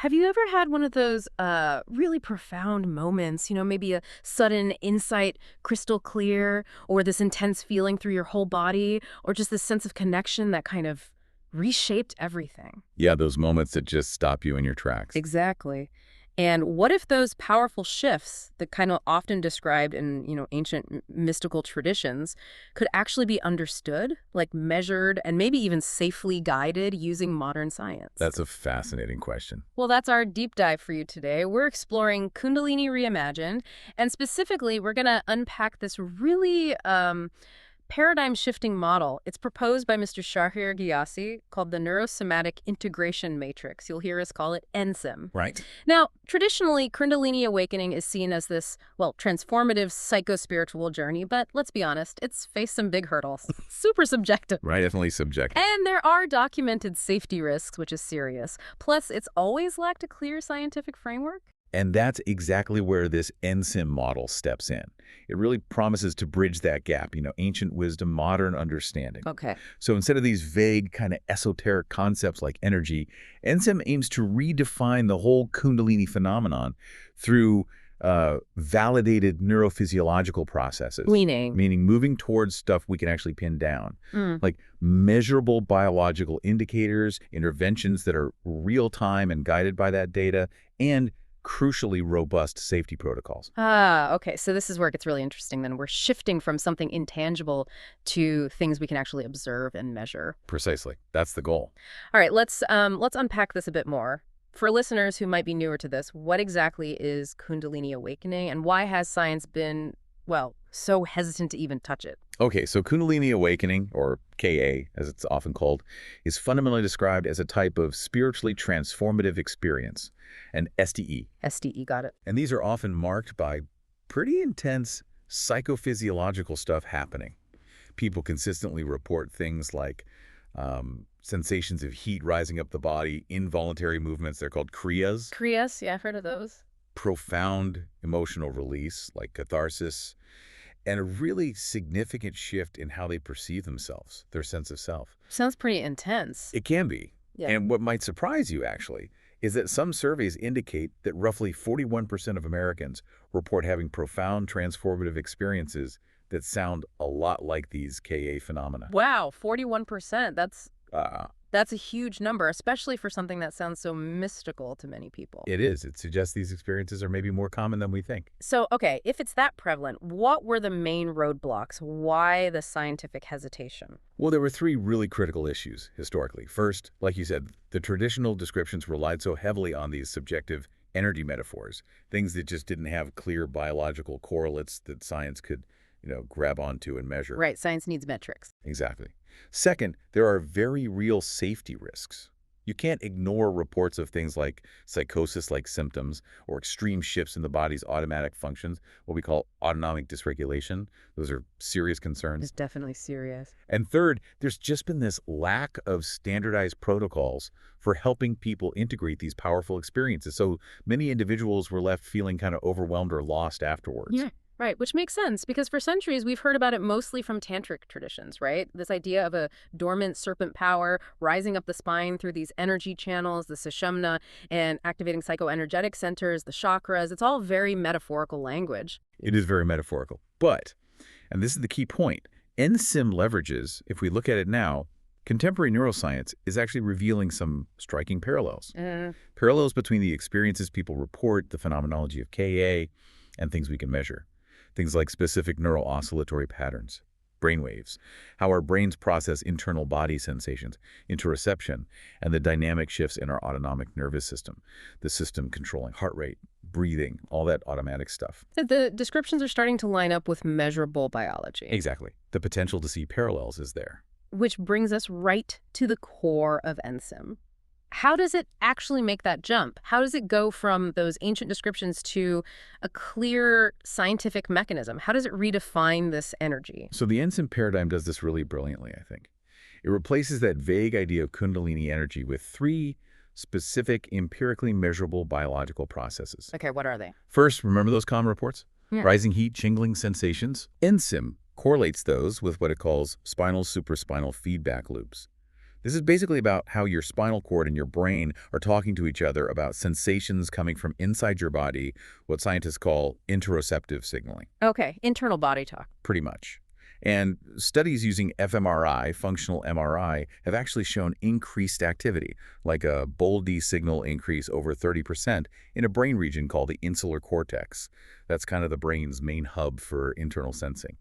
Have you ever had one of those really profound moments, maybe a sudden insight, crystal clear, or this intense feeling through your whole body, or just this sense of connection that kind of reshaped everything? Yeah, those moments that just stop you in your tracks. Exactly. And what if those powerful shifts that kind of often described in, ancient mystical traditions could actually be understood, like measured and maybe even safely guided using modern science? That's a fascinating question. Well, that's our deep dive for you today. We're exploring Kundalini Reimagined, and specifically, we're going to unpack this really paradigm-shifting model. It's proposed by Mr. Shahryar Ghiasi, called the Neuro-Somatic Integration Matrix. You'll hear us call it NSIM. Right. Now, traditionally, Kundalini awakening is seen as this, transformative psycho-spiritual journey, but let's be honest, it's faced some big hurdles. Super subjective. Right, definitely subjective. And there are documented safety risks, which is serious. Plus, it's always lacked a clear scientific framework. And that's exactly where this NSIM model steps in. It really promises to bridge that gap, ancient wisdom, modern understanding. Okay. So instead of these vague kind of esoteric concepts like energy, NSIM aims to redefine the whole Kundalini phenomenon through validated neurophysiological processes. Meaning moving towards stuff we can actually pin down, like measurable biological indicators, interventions that are real-time and guided by that data, and crucially robust safety protocols. Okay. So this is where it gets really interesting then. We're shifting from something intangible to things we can actually observe and measure. Precisely. That's the goal. All right, let's unpack this a bit more. For listeners who might be newer to this, what exactly is Kundalini awakening, and why has science been, so hesitant to even touch it? Okay, so Kundalini awakening, or KA as it's often called, is fundamentally described as a type of spiritually transformative experience, an STE. STE, got it. And these are often marked by pretty intense psychophysiological stuff happening. People consistently report things like sensations of heat rising up the body, involuntary movements, they're called kriyas. Kriyas, yeah, I've heard of those. Profound emotional release, like catharsis, and a really significant shift in how they perceive themselves, their sense of self. Sounds pretty intense. It can be. Yeah. And what might surprise you, actually, is that some surveys indicate that roughly 41% of Americans report having profound transformative experiences that sound a lot like these KA phenomena. Wow, 41%. That's a huge number, especially for something that sounds so mystical to many people. It is. It suggests these experiences are maybe more common than we think. So, okay, if it's that prevalent, what were the main roadblocks? Why the scientific hesitation? Well, there were three really critical issues historically. First, like you said, the traditional descriptions relied so heavily on these subjective energy metaphors, things that just didn't have clear biological correlates that science could, grab onto and measure. Right, science needs metrics. Exactly. Second, there are very real safety risks. You can't ignore reports of things like psychosis-like symptoms or extreme shifts in the body's automatic functions, what we call autonomic dysregulation. Those are serious concerns. It's definitely serious. And third, there's just been this lack of standardized protocols for helping people integrate these powerful experiences. So many individuals were left feeling kind of overwhelmed or lost afterwards. Yeah. Right, which makes sense because for centuries we've heard about it mostly from tantric traditions, right? This idea of a dormant serpent power rising up the spine through these energy channels, the sushumna, and activating psychoenergetic centers, the chakras. It's all very metaphorical language. It is very metaphorical. But, and this is the key point, NSIM leverages, if we look at it now, contemporary neuroscience is actually revealing some striking parallels. Parallels between the experiences people report, the phenomenology of KA, and things we can measure. Things like specific neural oscillatory patterns, brainwaves, how our brains process internal body sensations, interoception, and the dynamic shifts in our autonomic nervous system, the system controlling heart rate, breathing, all that automatic stuff. The descriptions are starting to line up with measurable biology. Exactly. The potential to see parallels is there. Which brings us right to the core of NSIM. How does it actually make that jump? How does it go from those ancient descriptions to a clear scientific mechanism? How does it redefine this energy? So the NSIM paradigm does this really brilliantly, I think. It replaces that vague idea of Kundalini energy with three specific, empirically measurable biological processes. Okay, what are they? First, remember those common reports? Yeah. Rising heat, tingling sensations. NSIM correlates those with what it calls spinal supraspinal feedback loops. This is basically about how your spinal cord and your brain are talking to each other about sensations coming from inside your body, what scientists call interoceptive signaling. Okay, internal body talk. Pretty much. And studies using fMRI, functional MRI, have actually shown increased activity, like a bold-D signal increase over 30% in a brain region called the insular cortex. That's kind of the brain's main hub for internal sensing.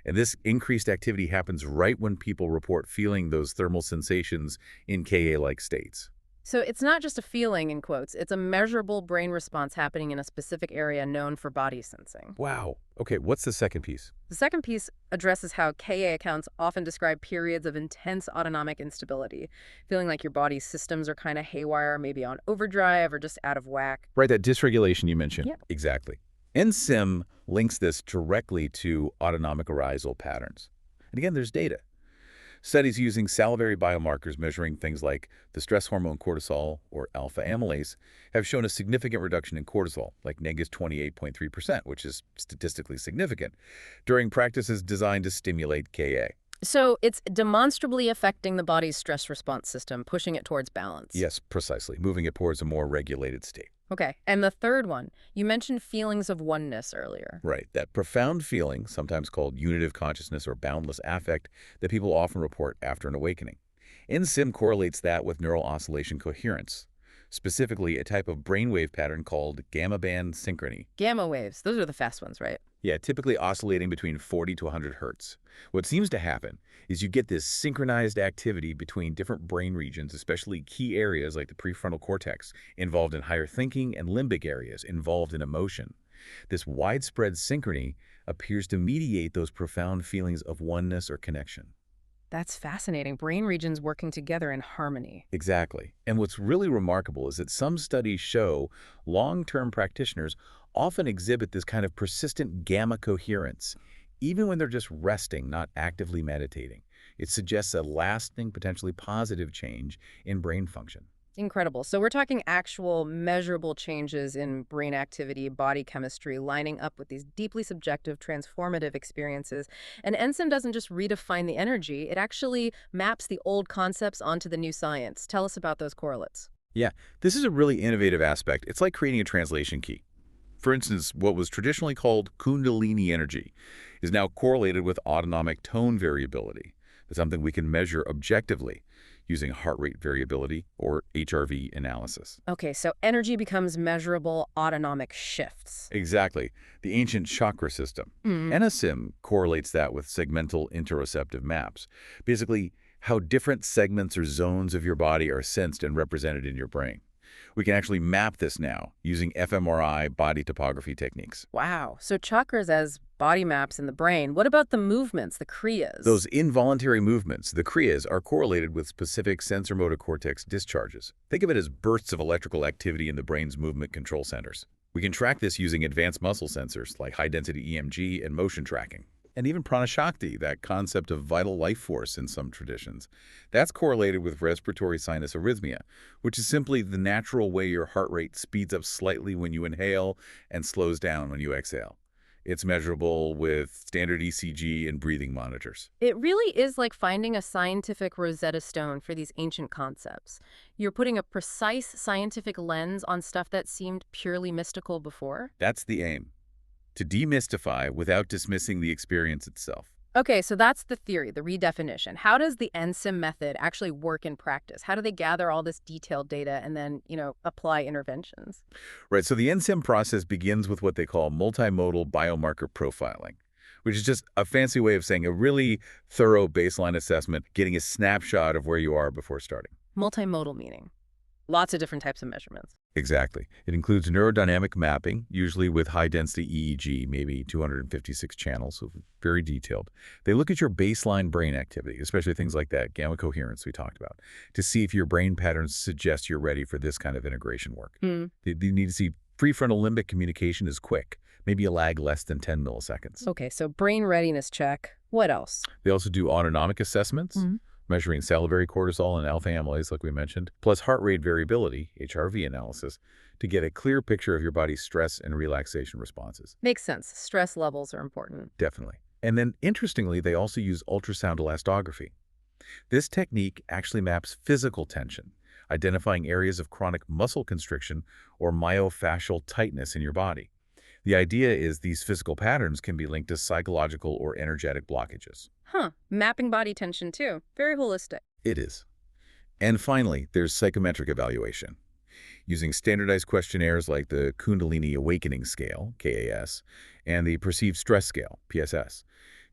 And this increased activity happens right when people report feeling those thermal sensations in Ka-like states. So it's not just a feeling, in quotes, it's a measurable brain response happening in a specific area known for body sensing. Wow. Okay, what's the second piece? The second piece addresses how Ka accounts often describe periods of intense autonomic instability, feeling like your body's systems are kind of haywire, maybe on overdrive or just out of whack. Right, that dysregulation you mentioned. Yeah. Exactly. NSIM links this directly to autonomic arousal patterns. And again, there's data. Studies using salivary biomarkers measuring things like the stress hormone cortisol, or alpha amylase, have shown a significant reduction in cortisol, like negative 28.3%, which is statistically significant, during practices designed to stimulate Ka. So it's demonstrably affecting the body's stress response system, pushing it towards balance. Yes, precisely, moving it towards a more regulated state. Okay, and the third one, you mentioned feelings of oneness earlier. Right, that profound feeling, sometimes called unitive consciousness or boundless affect, that people often report after an awakening. NSIM correlates that with neural oscillation coherence, specifically a type of brainwave pattern called gamma band synchrony. Gamma waves, those are the fast ones, right? Yeah, typically oscillating between 40 to 100 hertz. What seems to happen is you get this synchronized activity between different brain regions, especially key areas like the prefrontal cortex, involved in higher thinking, and limbic areas involved in emotion. This widespread synchrony appears to mediate those profound feelings of oneness or connection. That's fascinating. Brain regions working together in harmony. Exactly. And what's really remarkable is that some studies show long-term practitioners often exhibit this kind of persistent gamma coherence, even when they're just resting, not actively meditating. It suggests a lasting, potentially positive change in brain function. Incredible. So we're talking actual measurable changes in brain activity, body chemistry, lining up with these deeply subjective, transformative experiences. And NSIM doesn't just redefine the energy, it actually maps the old concepts onto the new science. Tell us about those correlates. Yeah, this is a really innovative aspect. It's like creating a translation key. For instance, what was traditionally called Kundalini energy is now correlated with autonomic tone variability. That's something we can measure objectively using heart rate variability or HRV analysis. Okay, so energy becomes measurable autonomic shifts. Exactly. The ancient chakra system. NSIM correlates that with segmental interoceptive maps. Basically, how different segments or zones of your body are sensed and represented in your brain. We can actually map this now using fMRI body topography techniques. Wow. So chakras as body maps in the brain. What about the movements, the kriyas? Those involuntary movements, the kriyas, are correlated with specific sensor-motor cortex discharges. Think of it as bursts of electrical activity in the brain's movement control centers. We can track this using advanced muscle sensors like high-density EMG and motion tracking. And even pranashakti, that concept of vital life force in some traditions. That's correlated with respiratory sinus arrhythmia, which is simply the natural way your heart rate speeds up slightly when you inhale and slows down when you exhale. It's measurable with standard ECG and breathing monitors. It really is like finding a scientific Rosetta Stone for these ancient concepts. You're putting a precise scientific lens on stuff that seemed purely mystical before. That's the aim. To demystify without dismissing the experience itself. Okay, so that's the theory, the redefinition. How does the NSIM method actually work in practice? How do they gather all this detailed data and then, apply interventions? Right, so the NSIM process begins with what they call multimodal biomarker profiling, which is just a fancy way of saying a really thorough baseline assessment, getting a snapshot of where you are before starting. Multimodal meaning lots of different types of measurements. Exactly. It includes neurodynamic mapping, usually with high-density EEG, maybe 256 channels, so very detailed. They look at your baseline brain activity, especially things like that gamma coherence we talked about, to see if your brain patterns suggest you're ready for this kind of integration work. They need to see prefrontal limbic communication is quick, maybe a lag less than 10 milliseconds. Okay, so brain readiness check. What else? They also do autonomic assessments, measuring salivary cortisol and alpha amylase, like we mentioned, plus heart rate variability, HRV analysis, to get a clear picture of your body's stress and relaxation responses. Makes sense. Stress levels are important. Definitely. And then, interestingly, they also use ultrasound elastography. This technique actually maps physical tension, identifying areas of chronic muscle constriction or myofascial tightness in your body. The idea is these physical patterns can be linked to psychological or energetic blockages. Huh. Mapping body tension, too. Very holistic. It is. And finally, there's psychometric evaluation. Using standardized questionnaires like the Kundalini Awakening Scale, KAS, and the Perceived Stress Scale, PSS,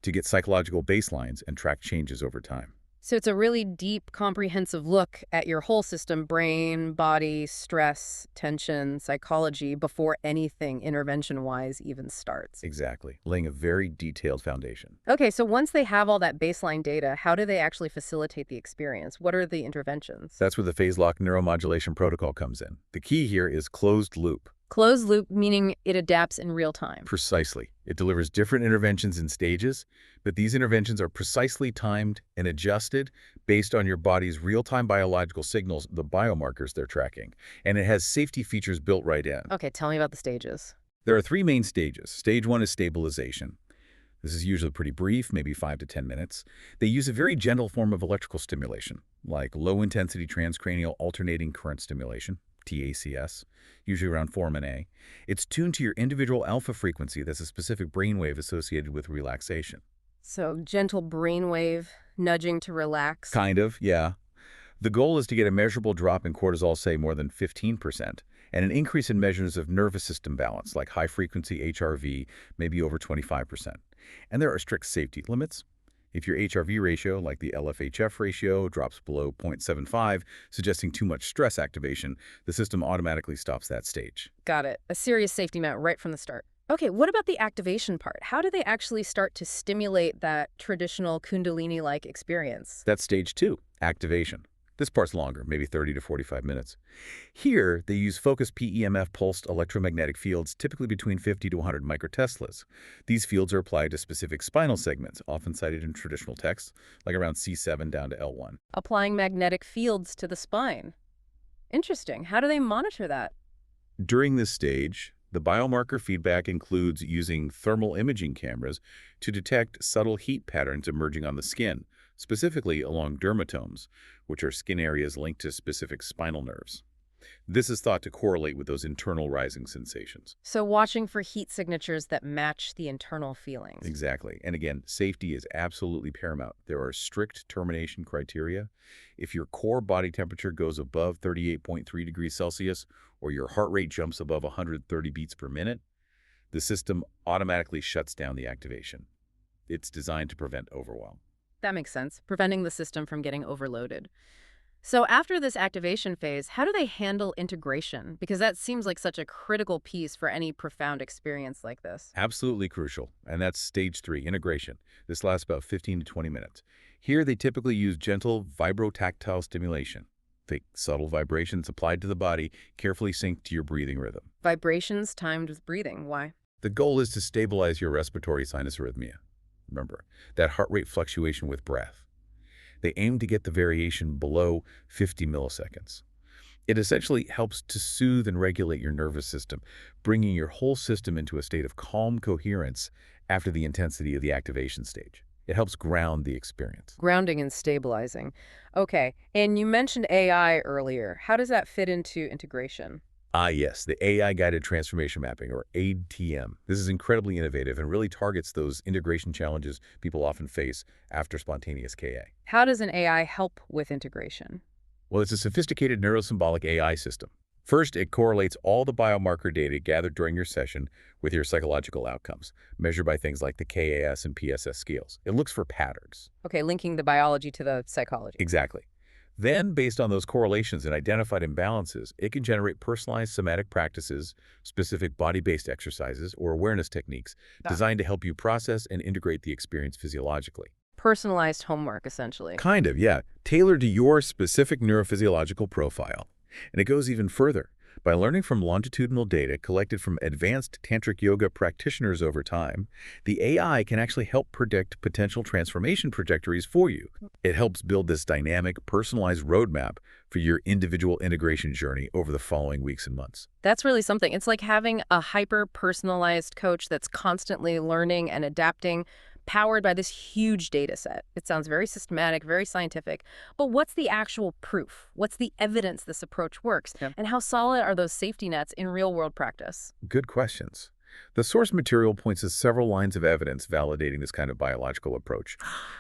to get psychological baselines and track changes over time. So it's a really deep, comprehensive look at your whole system, brain, body, stress, tension, psychology, before anything intervention-wise even starts. Exactly, laying a very detailed foundation. Okay, so once they have all that baseline data, how do they actually facilitate the experience? What are the interventions? That's where the phase-lock neuromodulation protocol comes in. The key here is closed loop. Closed loop, meaning it adapts in real time. Precisely. It delivers different interventions in stages, but these interventions are precisely timed and adjusted based on your body's real-time biological signals, the biomarkers they're tracking. And it has safety features built right in. Okay, tell me about the stages. There are three main stages. Stage 1 is stabilization. This is usually pretty brief, maybe 5 to 10 minutes. They use a very gentle form of electrical stimulation, like low-intensity transcranial alternating current stimulation, TACS, usually around 4 mA. It's tuned to your individual alpha frequency that's a specific brainwave associated with relaxation. So gentle brainwave, nudging to relax. Kind of, yeah. The goal is to get a measurable drop in cortisol, say more than 15%, and an increase in measures of nervous system balance, like high-frequency HRV, maybe over 25%. And there are strict safety limits. If your HRV ratio, like the LFHF ratio, drops below 0.75, suggesting too much stress activation, the system automatically stops that stage. Got it. A serious safety net right from the start. Okay, what about the activation part? How do they actually start to stimulate that traditional Kundalini-like experience? That's stage 2, activation. This part's longer, maybe 30 to 45 minutes. Here, they use focused PEMF pulsed electromagnetic fields, typically between 50 to 100 microteslas. These fields are applied to specific spinal segments, often cited in traditional texts, like around C7 down to L1. Applying magnetic fields to the spine. Interesting. How do they monitor that? During this stage, the biomarker feedback includes using thermal imaging cameras to detect subtle heat patterns emerging on the skin, specifically along dermatomes, which are skin areas linked to specific spinal nerves. This is thought to correlate with those internal rising sensations. So watching for heat signatures that match the internal feelings. Exactly. And again, safety is absolutely paramount. There are strict termination criteria. If your core body temperature goes above 38.3 degrees Celsius or your heart rate jumps above 130 beats per minute, the system automatically shuts down the activation. It's designed to prevent overwhelm. That makes sense, preventing the system from getting overloaded. So after this activation phase, how do they handle integration? Because that seems like such a critical piece for any profound experience like this. Absolutely crucial. And that's stage 3, integration. This lasts about 15 to 20 minutes. Here, they typically use gentle vibrotactile stimulation. Think subtle vibrations applied to the body, carefully synced to your breathing rhythm. Vibrations timed with breathing. Why? The goal is to stabilize your respiratory sinus arrhythmia. Remember, that heart rate fluctuation with breath. They aim to get the variation below 50 milliseconds. It essentially helps to soothe and regulate your nervous system, bringing your whole system into a state of calm coherence after the intensity of the activation stage. It helps ground the experience. Grounding and stabilizing. Okay, and you mentioned AI earlier. How does that fit into integration? Ah, yes, the AI-guided transformation mapping, or AID-TM. This is incredibly innovative and really targets those integration challenges people often face after spontaneous KA. How does an AI help with integration? Well, it's a sophisticated neurosymbolic AI system. First, it correlates all the biomarker data gathered during your session with your psychological outcomes, measured by things like the KAS and PSS scales. It looks for patterns. Okay, linking the biology to the psychology. Exactly. Then, based on those correlations and identified imbalances, it can generate personalized somatic practices, specific body-based exercises, or awareness techniques designed to help you process and integrate the experience physiologically. Personalized homework, essentially. Kind of, yeah. Tailored to your specific neurophysiological profile. And it goes even further. By learning from longitudinal data collected from advanced tantric yoga practitioners over time, the AI can actually help predict potential transformation trajectories for you. It helps build this dynamic, personalized roadmap for your individual integration journey over the following weeks and months. That's really something. It's like having a hyper-personalized coach that's constantly learning and adapting, powered by this huge data set. It sounds very systematic, very scientific. But what's the actual proof? What's the evidence this approach works? Yep. And how solid are those safety nets in real-world practice? Good questions. The source material points to several lines of evidence validating this kind of biological approach.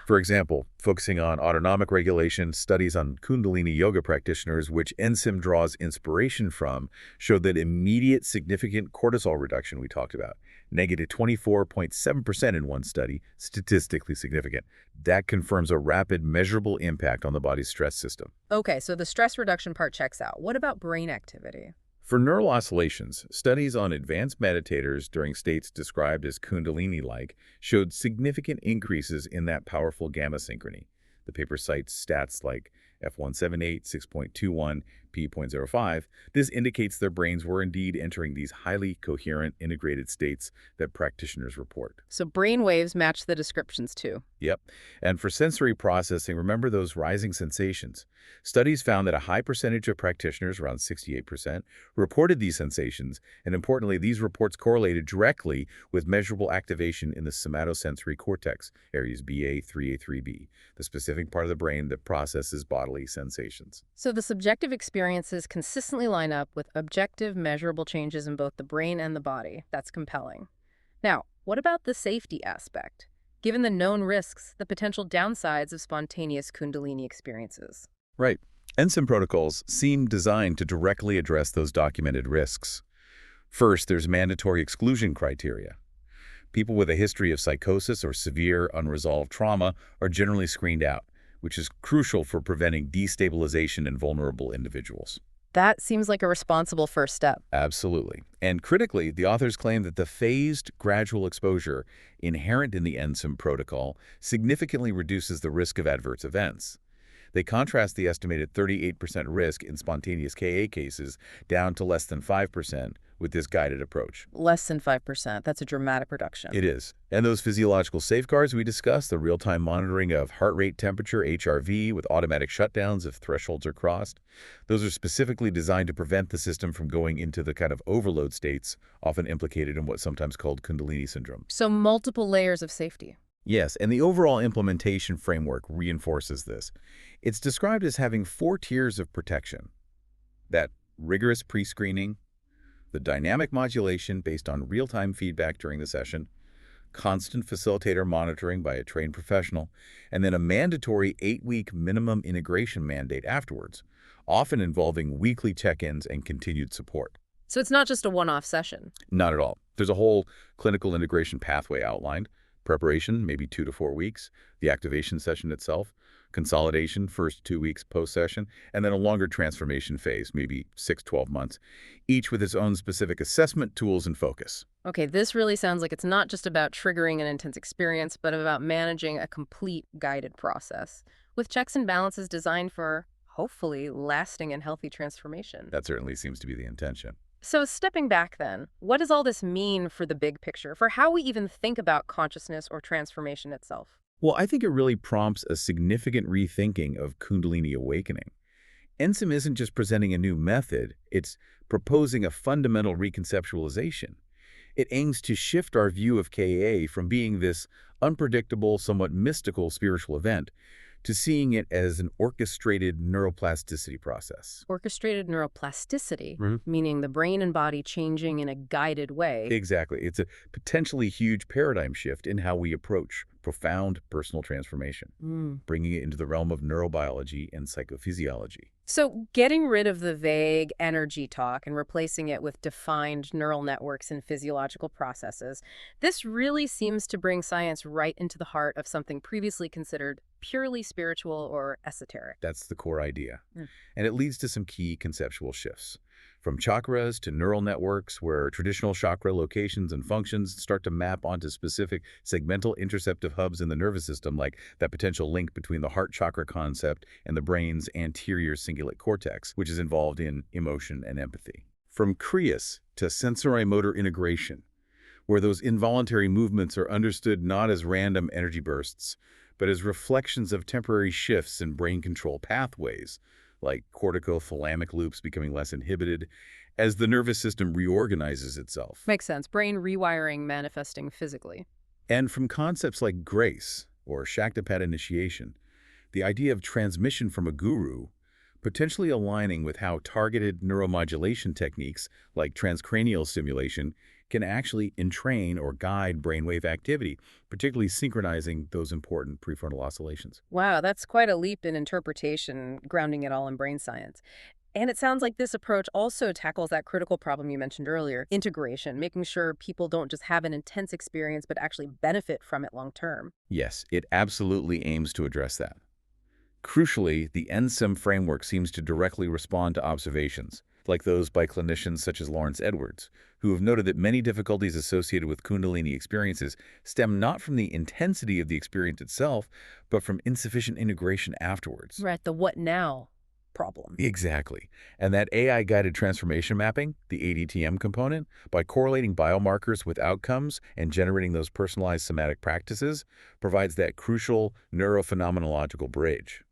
For example, focusing on autonomic regulation, studies on Kundalini yoga practitioners, which NSIM draws inspiration from, showed that immediate significant cortisol reduction we talked about, negative 24.7% in one study, statistically significant. That confirms a rapid, measurable impact on the body's stress system. Okay, so the stress reduction part checks out. What about brain activity? For neural oscillations, studies on advanced meditators during states described as Kundalini-like showed significant increases in that powerful gamma synchrony. The paper cites stats like F178, 6.21, P.05. This indicates their brains were indeed entering these highly coherent, integrated states that practitioners report. So brain waves match the descriptions too. Yep. And for sensory processing, remember those rising sensations. Studies found that a high percentage of practitioners, around 68%, reported these sensations, and importantly, these reports correlated directly with measurable activation in the somatosensory cortex, areas BA, 3A, 3B, the specific part of the brain that processes bodily sensations. So the subjective experiences consistently line up with objective, measurable changes in both the brain and the body. That's compelling. Now, what about the safety aspect? Given the known risks, the potential downsides of spontaneous Kundalini experiences. Right. NSIM protocols seem designed to directly address those documented risks. First, there's mandatory exclusion criteria. People with a history of psychosis or severe unresolved trauma are generally screened out, which is crucial for preventing destabilization in vulnerable individuals. That seems like a responsible first step. Absolutely. And critically, the authors claim that the phased, gradual exposure inherent in the NSIM protocol significantly reduces the risk of adverse events. They contrast the estimated 38% risk in spontaneous KA cases down to less than 5% with this guided approach. Less than 5%. That's a dramatic reduction. It is. And those physiological safeguards we discussed, the real-time monitoring of heart rate, temperature, HRV, with automatic shutdowns if thresholds are crossed, those are specifically designed to prevent the system from going into the kind of overload states often implicated in what's sometimes called Kundalini syndrome. So multiple layers of safety. Yes, and the overall implementation framework reinforces this. It's described as having 4 tiers of protection. That rigorous pre-screening, the dynamic modulation based on real-time feedback during the session, constant facilitator monitoring by a trained professional, and then a mandatory 8-week minimum integration mandate afterwards, often involving weekly check-ins and continued support. So it's not just a one-off session. Not at all. There's a whole clinical integration pathway outlined. Preparation, maybe 2 to 4 weeks, the activation session itself, consolidation, first 2 weeks post-session, and then a longer transformation phase, maybe 6-12 months, each with its own specific assessment tools and focus. Okay, this really sounds like it's not just about triggering an intense experience, but about managing a complete guided process, with checks and balances designed for, hopefully, lasting and healthy transformation. That certainly seems to be the intention. So stepping back then, what does all this mean for the big picture, for how we even think about consciousness or transformation itself? Well, I think it really prompts a significant rethinking of Kundalini awakening. NSIM isn't just presenting a new method, it's proposing a fundamental reconceptualization. It aims to shift our view of KA from being this unpredictable, somewhat mystical spiritual event to seeing it as an orchestrated neuroplasticity process. Orchestrated neuroplasticity, Mhm. meaning the brain and body changing in a guided way. Exactly. It's a potentially huge paradigm shift in how we approach profound personal transformation, bringing it into the realm of neurobiology and psychophysiology. So getting rid of the vague energy talk and replacing it with defined neural networks and physiological processes, this really seems to bring science right into the heart of something previously considered purely spiritual or esoteric. That's the core idea. And it leads to some key conceptual shifts. From chakras to neural networks, where traditional chakra locations and functions start to map onto specific segmental interceptive hubs in the nervous system, like that potential link between the heart chakra concept and the brain's anterior cingulate cortex, which is involved in emotion and empathy. From kriyas to sensory-motor integration, where those involuntary movements are understood not as random energy bursts, but as reflections of temporary shifts in brain control pathways, like corticothalamic loops becoming less inhibited as the nervous system reorganizes itself. Makes sense. Brain rewiring manifesting physically. And from concepts like grace or Shaktipat initiation, the idea of transmission from a guru, potentially aligning with how targeted neuromodulation techniques like transcranial stimulation can actually entrain or guide brainwave activity, particularly synchronizing those important prefrontal oscillations. Wow, that's quite a leap in interpretation, grounding it all in brain science. And it sounds like this approach also tackles that critical problem you mentioned earlier, integration, making sure people don't just have an intense experience but actually benefit from it long term. Yes, it absolutely aims to address that. Crucially, the NSIM framework seems to directly respond to observations, like those by clinicians such as Lawrence Edwards, who have noted that many difficulties associated with Kundalini experiences stem not from the intensity of the experience itself, but from insufficient integration afterwards. Right, the what now problem. Exactly. And that AI-guided transformation mapping, the ADTM component, by correlating biomarkers with outcomes and generating those personalized somatic practices, provides that crucial neurophenomenological bridge.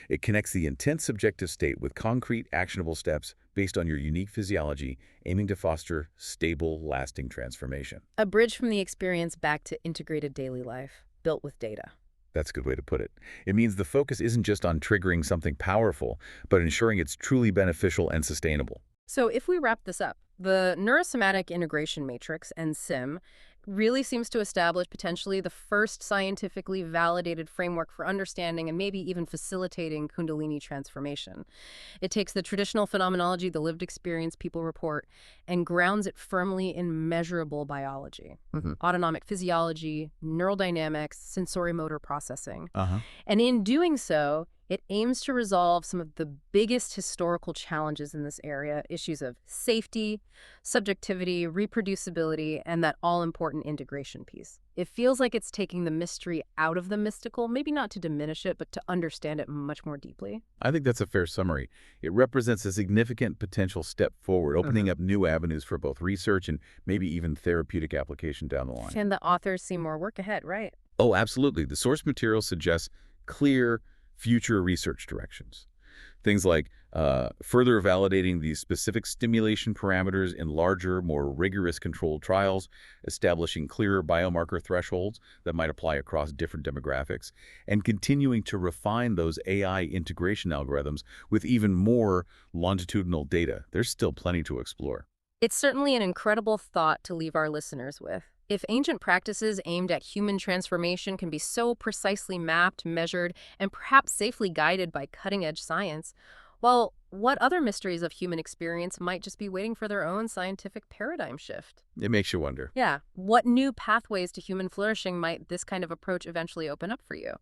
It connects the intense subjective state with concrete, actionable steps based on your unique physiology, aiming to foster stable, lasting transformation. A bridge from the experience back to integrated daily life, built with data. That's a good way to put it. It means the focus isn't just on triggering something powerful, but ensuring it's truly beneficial and sustainable. So if we wrap this up, the Neuro-Somatic Integration Matrix, NSIM, really seems to establish potentially the first scientifically validated framework for understanding and maybe even facilitating Kundalini transformation. It takes the traditional phenomenology, the lived experience people report, and grounds it firmly in measurable biology, autonomic physiology, neural dynamics, sensory-motor processing. And in doing so, it aims to resolve some of the biggest historical challenges in this area, issues of safety, subjectivity, reproducibility, and that all-important integration piece. It feels like it's taking the mystery out of the mystical, maybe not to diminish it, but to understand it much more deeply. I think that's a fair summary. It represents a significant potential step forward, opening up new avenues for both research and maybe even therapeutic application down the line. And the authors see more work ahead, right? Oh, absolutely. The source material suggests clear future research directions. Things like further validating the specific stimulation parameters in larger, more rigorous controlled trials, establishing clearer biomarker thresholds that might apply across different demographics, and continuing to refine those AI integration algorithms with even more longitudinal data. There's still plenty to explore. It's certainly an incredible thought to leave our listeners with. If ancient practices aimed at human transformation can be so precisely mapped, measured, and perhaps safely guided by cutting-edge science, well, what other mysteries of human experience might just be waiting for their own scientific paradigm shift? It makes you wonder. Yeah, what new pathways to human flourishing might this kind of approach eventually open up for you?